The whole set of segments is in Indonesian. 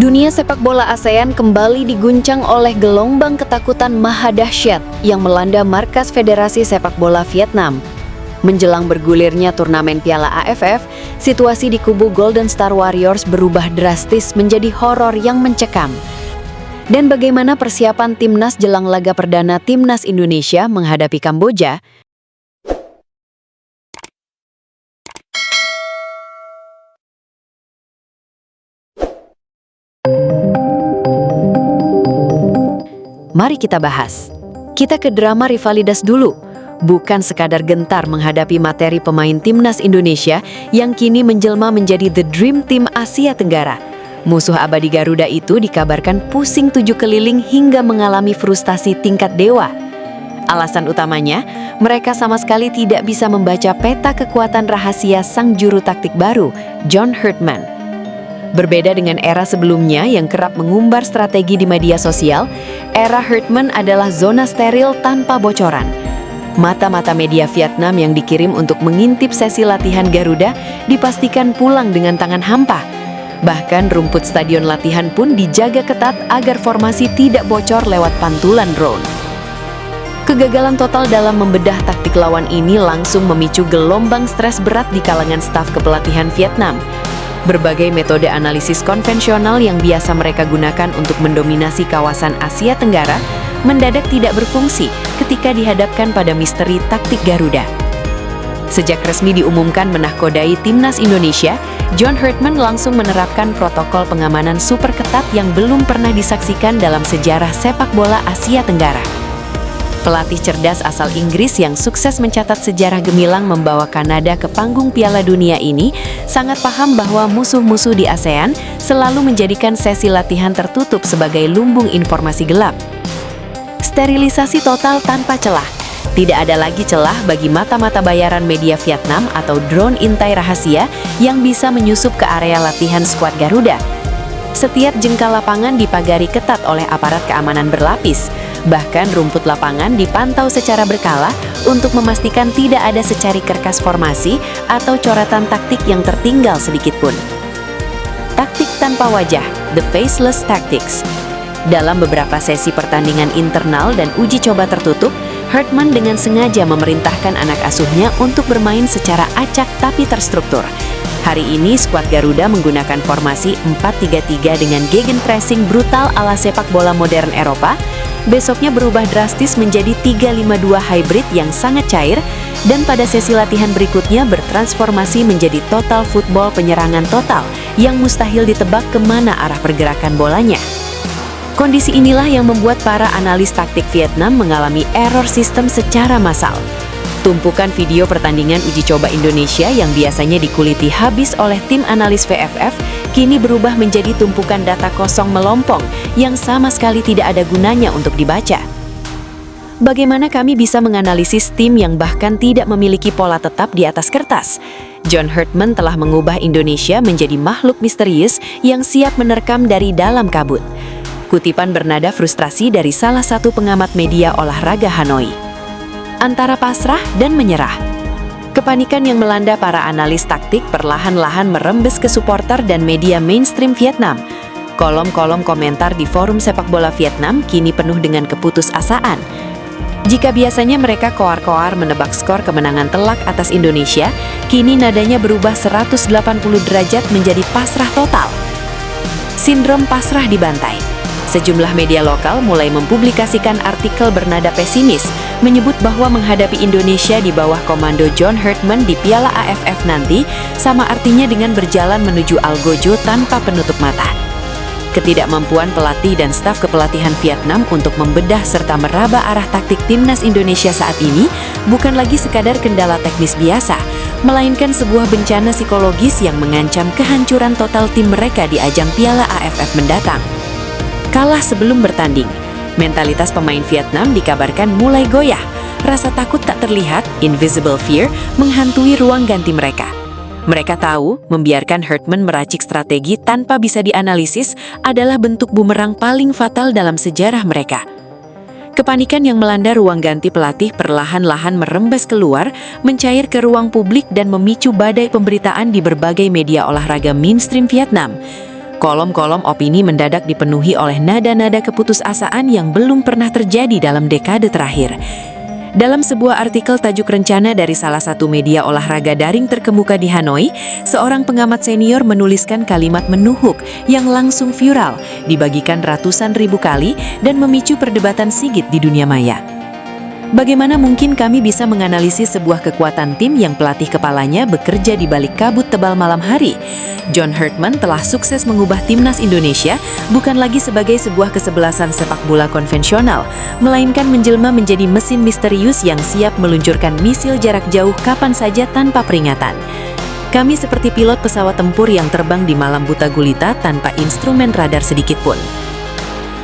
Dunia sepak bola ASEAN kembali diguncang oleh gelombang ketakutan maha dahsyat yang melanda markas Federasi Sepak Bola Vietnam. Menjelang bergulirnya turnamen Piala AFF, situasi di kubu Golden Star Warriors berubah drastis menjadi horor yang mencekam. Dan bagaimana persiapan timnas jelang laga perdana timnas Indonesia menghadapi Kamboja? Mari kita bahas. Kita ke drama rivalitas dulu. Bukan sekadar gentar menghadapi materi pemain timnas Indonesia yang kini menjelma menjadi The Dream Team Asia Tenggara. Musuh abadi Garuda itu dikabarkan pusing 7 keliling hingga mengalami frustasi tingkat dewa. Alasan utamanya, mereka sama sekali tidak bisa membaca peta kekuatan rahasia sang juru taktik baru, John Herdman. Berbeda dengan era sebelumnya yang kerap mengumbar strategi di media sosial, era Herdman adalah zona steril tanpa bocoran. Mata-mata media Vietnam yang dikirim untuk mengintip sesi latihan Garuda dipastikan pulang dengan tangan hampa. Bahkan rumput stadion latihan pun dijaga ketat agar formasi tidak bocor lewat pantulan drone. Kegagalan total dalam membedah taktik lawan ini langsung memicu gelombang stres berat di kalangan staf kepelatihan Vietnam. Berbagai metode analisis konvensional yang biasa mereka gunakan untuk mendominasi kawasan Asia Tenggara mendadak tidak berfungsi ketika dihadapkan pada misteri taktik Garuda. Sejak resmi diumumkan menahkodai timnas Indonesia, John Herdman langsung menerapkan protokol pengamanan super ketat yang belum pernah disaksikan dalam sejarah sepak bola Asia Tenggara. Pelatih cerdas asal Inggris yang sukses mencatat sejarah gemilang membawa Kanada ke panggung Piala Dunia ini sangat paham bahwa musuh-musuh di ASEAN selalu menjadikan sesi latihan tertutup sebagai lumbung informasi gelap. Sterilisasi total tanpa celah. Tidak ada lagi celah bagi mata-mata bayaran media Vietnam atau drone intai rahasia yang bisa menyusup ke area latihan skuad Garuda. Setiap jengkal lapangan dipagari ketat oleh aparat keamanan berlapis. Bahkan rumput lapangan dipantau secara berkala untuk memastikan tidak ada secari kerkas formasi atau coretan taktik yang tertinggal sedikitpun. Taktik tanpa wajah, the faceless tactics. Dalam beberapa sesi pertandingan internal dan uji coba tertutup, Herdman dengan sengaja memerintahkan anak asuhnya untuk bermain secara acak tapi terstruktur. Hari ini skuad Garuda menggunakan formasi 4-3-3 dengan gegenpressing brutal ala sepak bola modern Eropa. Besoknya berubah drastis menjadi 3-5-2 hybrid yang sangat cair, dan pada sesi latihan berikutnya bertransformasi menjadi total football penyerangan total yang mustahil ditebak kemana arah pergerakan bolanya. Kondisi inilah yang membuat para analis taktik Vietnam mengalami error sistem secara massal. Tumpukan video pertandingan uji coba Indonesia yang biasanya dikuliti habis oleh tim analis VFF kini berubah menjadi tumpukan data kosong melompong yang sama sekali tidak ada gunanya untuk dibaca. Bagaimana kami bisa menganalisis tim yang bahkan tidak memiliki pola tetap di atas kertas? John Herdman telah mengubah Indonesia menjadi makhluk misterius yang siap menerkam dari dalam kabut. Kutipan bernada frustrasi dari salah satu pengamat media olahraga Hanoi. Antara pasrah dan menyerah. Kepanikan yang melanda para analis taktik perlahan-lahan merembes ke supporter dan media mainstream Vietnam. Kolom-kolom komentar di forum sepak bola Vietnam kini penuh dengan keputusasaan. Jika biasanya mereka koar-koar menebak skor kemenangan telak atas Indonesia, kini nadanya berubah 180 derajat menjadi pasrah total. Sindrom pasrah dibantai. Sejumlah media lokal mulai mempublikasikan artikel bernada pesimis, menyebut bahwa menghadapi Indonesia di bawah komando John Herdman di Piala AFF nanti sama artinya dengan berjalan menuju Algojo tanpa penutup mata. Ketidakmampuan pelatih dan staf kepelatihan Vietnam untuk membedah serta meraba arah taktik timnas Indonesia saat ini bukan lagi sekadar kendala teknis biasa, melainkan sebuah bencana psikologis yang mengancam kehancuran total tim mereka di ajang Piala AFF mendatang. Kalah sebelum bertanding, mentalitas pemain Vietnam dikabarkan mulai goyah. Rasa takut tak terlihat, invisible fear, menghantui ruang ganti mereka. Mereka tahu, membiarkan Herdman meracik strategi tanpa bisa dianalisis adalah bentuk bumerang paling fatal dalam sejarah mereka. Kepanikan yang melanda ruang ganti pelatih perlahan-lahan merembes keluar, mencair ke ruang publik dan memicu badai pemberitaan di berbagai media olahraga mainstream Vietnam. Kolom-kolom opini mendadak dipenuhi oleh nada-nada keputusasaan yang belum pernah terjadi dalam dekade terakhir. Dalam sebuah artikel tajuk rencana dari salah satu media olahraga daring terkemuka di Hanoi, seorang pengamat senior menuliskan kalimat menuhuk yang langsung viral, dibagikan ratusan ribu kali dan memicu perdebatan sigit di dunia maya. Bagaimana mungkin kami bisa menganalisis sebuah kekuatan tim yang pelatih kepalanya bekerja di balik kabut tebal malam hari? John Herdman telah sukses mengubah timnas Indonesia bukan lagi sebagai sebuah kesebelasan sepak bola konvensional, melainkan menjelma menjadi mesin misterius yang siap meluncurkan misil jarak jauh kapan saja tanpa peringatan. Kami seperti pilot pesawat tempur yang terbang di malam buta gulita tanpa instrumen radar sedikit pun.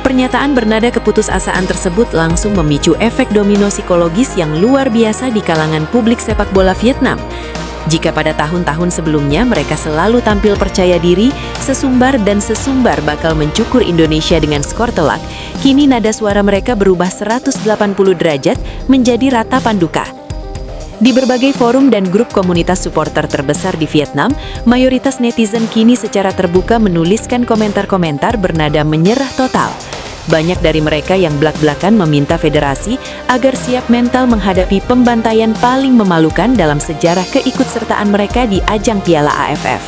Pernyataan bernada keputusasaan tersebut langsung memicu efek domino psikologis yang luar biasa di kalangan publik sepak bola Vietnam. Jika pada tahun-tahun sebelumnya mereka selalu tampil percaya diri, sesumbar dan sesumbar bakal mencukur Indonesia dengan skor telak, kini nada suara mereka berubah 180 derajat menjadi ratapan duka. Di berbagai forum dan grup komunitas supporter terbesar di Vietnam, mayoritas netizen kini secara terbuka menuliskan komentar-komentar bernada menyerah total. Banyak dari mereka yang blak-blakan meminta federasi agar siap mental menghadapi pembantaian paling memalukan dalam sejarah keikutsertaan mereka di ajang Piala AFF.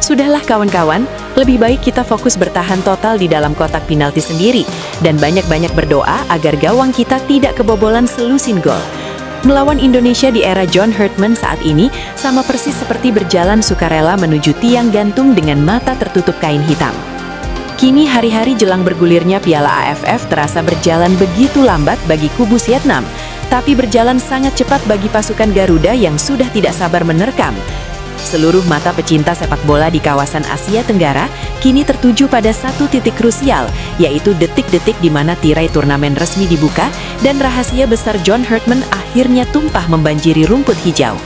Sudahlah kawan-kawan, lebih baik kita fokus bertahan total di dalam kotak penalti sendiri dan banyak-banyak berdoa agar gawang kita tidak kebobolan selusin gol. Melawan Indonesia di era John Herdman saat ini sama persis seperti berjalan sukarela menuju tiang gantung dengan mata tertutup kain hitam. Kini hari-hari jelang bergulirnya Piala AFF terasa berjalan begitu lambat bagi kubu Vietnam, tapi berjalan sangat cepat bagi pasukan Garuda yang sudah tidak sabar menerkam. Seluruh mata pecinta sepak bola di kawasan Asia Tenggara kini tertuju pada satu titik krusial, yaitu detik-detik di mana tirai turnamen resmi dibuka dan rahasia besar John Herdman akhirnya tumpah membanjiri rumput hijau.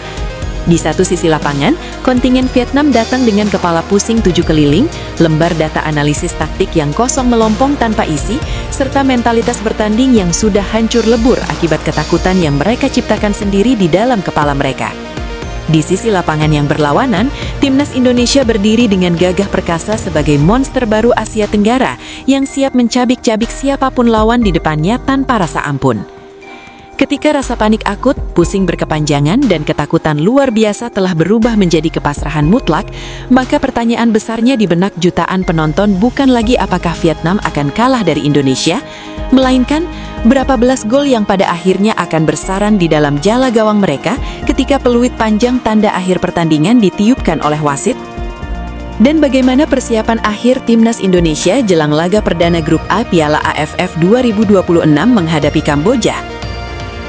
Di satu sisi lapangan, kontingen Vietnam datang dengan kepala pusing 7 keliling, lembar data analisis taktik yang kosong melompong tanpa isi, serta mentalitas bertanding yang sudah hancur lebur akibat ketakutan yang mereka ciptakan sendiri di dalam kepala mereka. Di sisi lapangan yang berlawanan, timnas Indonesia berdiri dengan gagah perkasa sebagai monster baru Asia Tenggara yang siap mencabik-cabik siapapun lawan di depannya tanpa rasa ampun. Ketika rasa panik akut, pusing berkepanjangan, dan ketakutan luar biasa telah berubah menjadi kepasrahan mutlak, maka pertanyaan besarnya di benak jutaan penonton bukan lagi apakah Vietnam akan kalah dari Indonesia, melainkan berapa belas gol yang pada akhirnya akan bersarang di dalam jala gawang mereka ketika peluit panjang tanda akhir pertandingan ditiupkan oleh wasit. Dan bagaimana persiapan akhir timnas Indonesia jelang laga perdana grup A Piala AFF 2026 menghadapi Kamboja.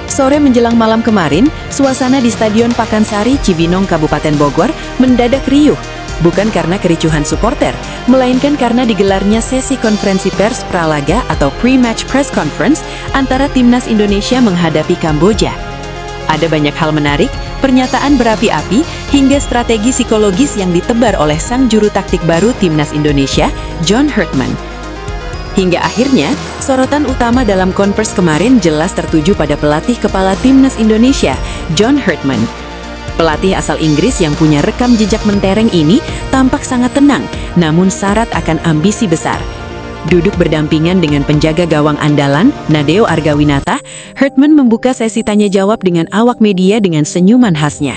Sore menjelang malam kemarin, suasana di Stadion Pakansari, Cibinong, Kabupaten Bogor mendadak riuh, bukan karena kericuhan supporter, melainkan karena digelarnya sesi konferensi pers pralaga atau pre-match press conference antara timnas Indonesia menghadapi Kamboja. Ada banyak hal menarik, pernyataan berapi-api, hingga strategi psikologis yang ditebar oleh sang juru taktik baru timnas Indonesia, John Herdman. Hingga akhirnya, sorotan utama dalam konvers kemarin jelas tertuju pada pelatih kepala timnas Indonesia, John Herdman. Pelatih asal Inggris yang punya rekam jejak mentereng ini tampak sangat tenang, namun syarat akan ambisi besar. Duduk berdampingan dengan penjaga gawang andalan, Nadeo Argawinata, Herdman membuka sesi tanya jawab dengan awak media dengan senyuman khasnya.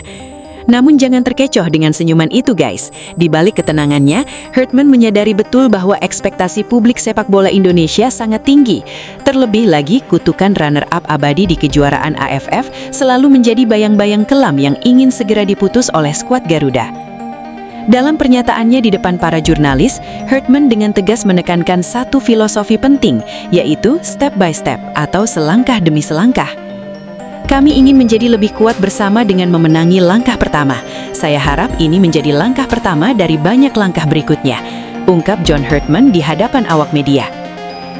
Namun jangan terkecoh dengan senyuman itu guys. Di balik ketenangannya, Herdman menyadari betul bahwa ekspektasi publik sepak bola Indonesia sangat tinggi. Terlebih lagi, kutukan runner-up abadi di kejuaraan AFF selalu menjadi bayang-bayang kelam yang ingin segera diputus oleh skuad Garuda. Dalam pernyataannya di depan para jurnalis, Herdman dengan tegas menekankan satu filosofi penting, yaitu step by step atau selangkah demi selangkah. Kami ingin menjadi lebih kuat bersama dengan memenangi langkah pertama. Saya harap ini menjadi langkah pertama dari banyak langkah berikutnya, ungkap John Herdman di hadapan awak media.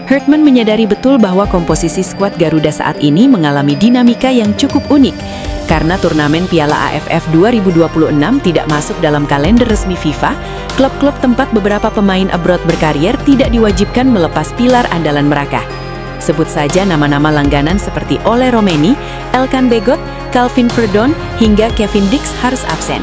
Herdman menyadari betul bahwa komposisi skuad Garuda saat ini mengalami dinamika yang cukup unik. Karena turnamen Piala AFF 2026 tidak masuk dalam kalender resmi FIFA, klub-klub tempat beberapa pemain abroad berkarier tidak diwajibkan melepas pilar andalan mereka. Sebut saja nama-nama langganan seperti Ole Romeni, Elkan Begot, Calvin Verdon, hingga Kevin Dix harus absen.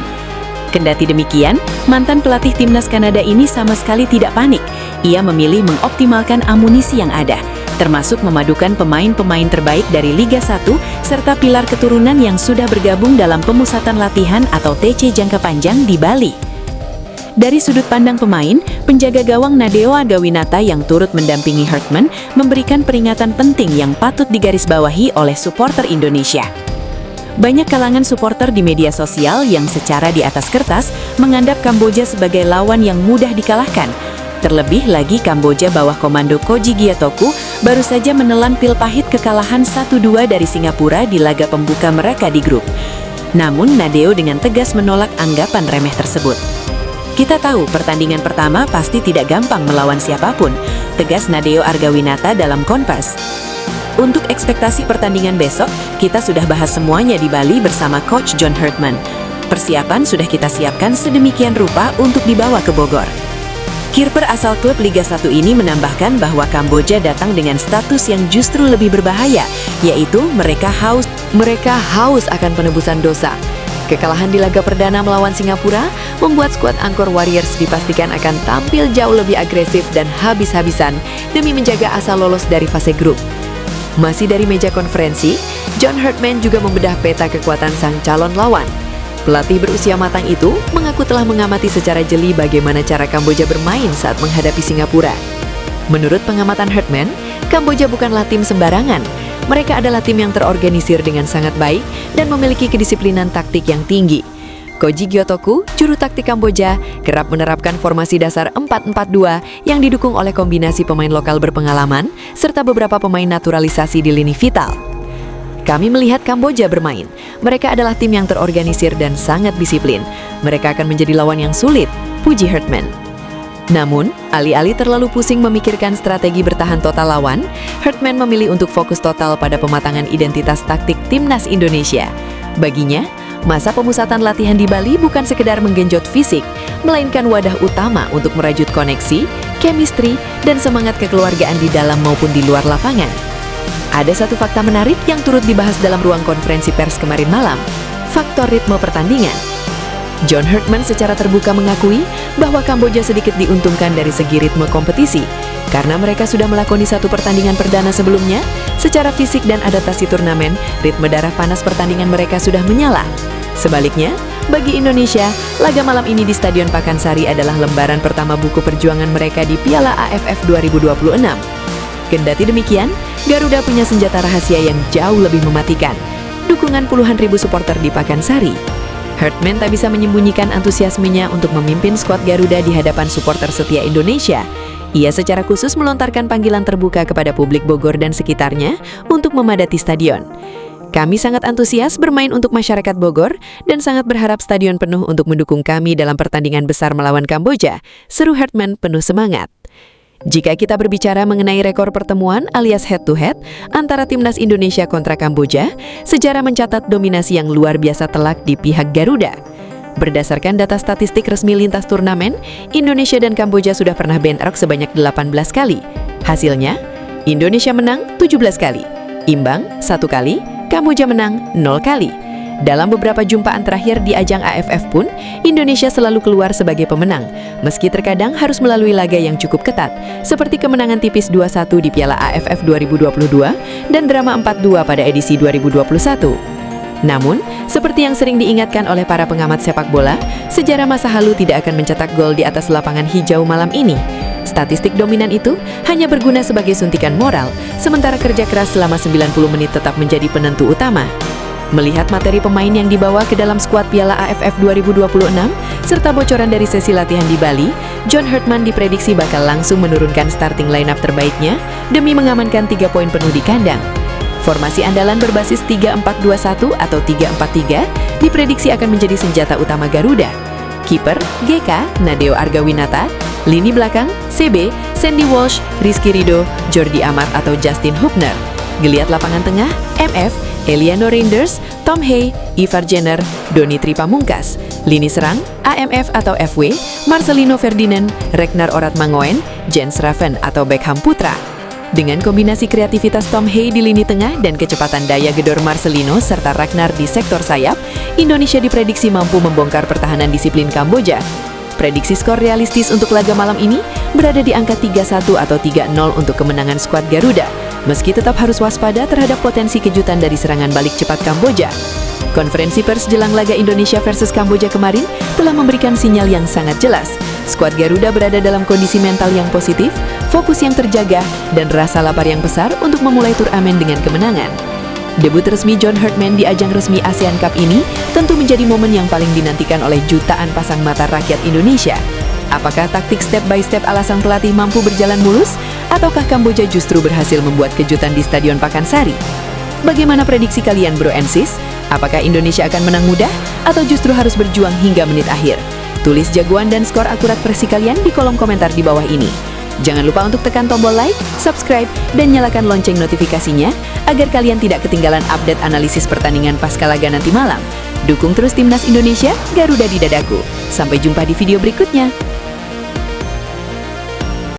Kendati demikian, mantan pelatih timnas Kanada ini sama sekali tidak panik. Ia memilih mengoptimalkan amunisi yang ada, termasuk memadukan pemain-pemain terbaik dari Liga 1 serta pilar keturunan yang sudah bergabung dalam pemusatan latihan atau TC jangka panjang di Bali. Dari sudut pandang pemain, penjaga gawang Nadeo Argawinata yang turut mendampingi Hartman memberikan peringatan penting yang patut digarisbawahi oleh supporter Indonesia. Banyak kalangan supporter di media sosial yang secara di atas kertas menganggap Kamboja sebagai lawan yang mudah dikalahkan. Terlebih lagi Kamboja bawah komando Koji Giatoku baru saja menelan pil pahit kekalahan 1-2 dari Singapura di laga pembuka mereka di grup. Namun Nadeo dengan tegas menolak anggapan remeh tersebut. Kita tahu pertandingan pertama pasti tidak gampang melawan siapapun, tegas Nadeo Argawinata dalam Kompas. Untuk ekspektasi pertandingan besok, kita sudah bahas semuanya di Bali bersama Coach John Hartman. Persiapan sudah kita siapkan sedemikian rupa untuk dibawa ke Bogor. Kiper asal klub Liga 1 ini menambahkan bahwa Kamboja datang dengan status yang justru lebih berbahaya, yaitu mereka haus akan penebusan dosa. Kekalahan di laga perdana melawan Singapura membuat skuad Angkor Warriors dipastikan akan tampil jauh lebih agresif dan habis-habisan demi menjaga asa lolos dari fase grup. Masih dari meja konferensi, John Hartman juga membedah peta kekuatan sang calon lawan. Pelatih berusia matang itu mengaku telah mengamati secara jeli bagaimana cara Kamboja bermain saat menghadapi Singapura. Menurut pengamatan Hartman, Kamboja bukanlah tim sembarangan. Mereka adalah tim yang terorganisir dengan sangat baik dan memiliki kedisiplinan taktik yang tinggi. Koji Giatoku, juru taktik Kamboja, kerap menerapkan formasi dasar 4-4-2 yang didukung oleh kombinasi pemain lokal berpengalaman serta beberapa pemain naturalisasi di lini vital. Kami melihat Kamboja bermain. Mereka adalah tim yang terorganisir dan sangat disiplin. Mereka akan menjadi lawan yang sulit, puji Hartman. Namun, alih-alih terlalu pusing memikirkan strategi bertahan total lawan, Hartman memilih untuk fokus total pada pematangan identitas taktik timnas Indonesia. Baginya, masa pemusatan latihan di Bali bukan sekedar menggenjot fisik, melainkan wadah utama untuk merajut koneksi, chemistry, dan semangat kekeluargaan di dalam maupun di luar lapangan. Ada satu fakta menarik yang turut dibahas dalam ruang konferensi pers kemarin malam, faktor ritme pertandingan. John Hartman secara terbuka mengakui bahwa Kamboja sedikit diuntungkan dari segi ritme kompetisi, karena mereka sudah melakoni satu pertandingan perdana sebelumnya. Secara fisik dan adaptasi turnamen, ritme darah panas pertandingan mereka sudah menyala. Sebaliknya, bagi Indonesia, laga malam ini di Stadion Pakansari adalah lembaran pertama buku perjuangan mereka di Piala AFF 2026. Kendati demikian, Garuda punya senjata rahasia yang jauh lebih mematikan, dukungan puluhan ribu supporter di Pakansari. Hartman tak bisa menyembunyikan antusiasmenya untuk memimpin skuad Garuda di hadapan supporter setia Indonesia. Ia secara khusus melontarkan panggilan terbuka kepada publik Bogor dan sekitarnya untuk memadati stadion. Kami sangat antusias bermain untuk masyarakat Bogor dan sangat berharap stadion penuh untuk mendukung kami dalam pertandingan besar melawan Kamboja, seru Hartman penuh semangat. Jika kita berbicara mengenai rekor pertemuan alias head-to-head antara timnas Indonesia kontra Kamboja, sejarah mencatat dominasi yang luar biasa telak di pihak Garuda. Berdasarkan data statistik resmi lintas turnamen, Indonesia dan Kamboja sudah pernah bentrok sebanyak 18 kali. Hasilnya, Indonesia menang 17 kali, imbang 1 kali, Kamboja menang 0 kali. Dalam beberapa jumpaan terakhir di ajang AFF pun, Indonesia selalu keluar sebagai pemenang, meski terkadang harus melalui laga yang cukup ketat, seperti kemenangan tipis 2-1 di Piala AFF 2022 dan drama 4-2 pada edisi 2021. Namun, seperti yang sering diingatkan oleh para pengamat sepak bola, sejarah masa lalu tidak akan mencetak gol di atas lapangan hijau malam ini. Statistik dominan itu hanya berguna sebagai suntikan moral, sementara kerja keras selama 90 menit tetap menjadi penentu utama. Melihat materi pemain yang dibawa ke dalam skuad Piala AFF 2026, serta bocoran dari sesi latihan di Bali, John Hartman diprediksi bakal langsung menurunkan starting lineup terbaiknya demi mengamankan 3 poin penuh di kandang. Formasi andalan berbasis 3-4-2-1 atau 3-4-3 diprediksi akan menjadi senjata utama Garuda. Kiper, GK, Nadeo Argawinata, lini belakang, CB, Sandy Walsh, Rizky Ridho, Jordi Amat atau Justin Hubner. Geliat lapangan tengah, MF, Eliano Reinders, Tom Hay, Ivar Jenner, Doni Tripamungkas. Lini serang, AMF atau FW, Marcelino Ferdinand, Ragnar Oratmangoen, Jens Raven atau Beckham Putra. Dengan kombinasi kreativitas Tom Hay di lini tengah dan kecepatan daya gedor Marcelino serta Ragnar di sektor sayap, Indonesia diprediksi mampu membongkar pertahanan disiplin Kamboja. Prediksi skor realistis untuk laga malam ini berada di angka 3-1 atau 3-0 untuk kemenangan skuad Garuda, meski tetap harus waspada terhadap potensi kejutan dari serangan balik cepat Kamboja. Konferensi pers jelang laga Indonesia versus Kamboja kemarin telah memberikan sinyal yang sangat jelas. Skuad Garuda berada dalam kondisi mental yang positif, fokus yang terjaga, dan rasa lapar yang besar untuk memulai turnamen dengan kemenangan. Debut resmi John Herdman di ajang resmi ASEAN Cup ini tentu menjadi momen yang paling dinantikan oleh jutaan pasang mata rakyat Indonesia. Apakah taktik step by step ala sang pelatih mampu berjalan mulus? Ataukah Kamboja justru berhasil membuat kejutan di Stadion Pakansari? Bagaimana prediksi kalian bro and sis? Apakah Indonesia akan menang mudah? Atau justru harus berjuang hingga menit akhir? Tulis jagoan dan skor akurat versi kalian di kolom komentar di bawah ini. Jangan lupa untuk tekan tombol like, subscribe, dan nyalakan lonceng notifikasinya agar kalian tidak ketinggalan update analisis pertandingan pasca laga nanti malam. Dukung terus Timnas Indonesia, Garuda di dadaku. Sampai jumpa di video berikutnya.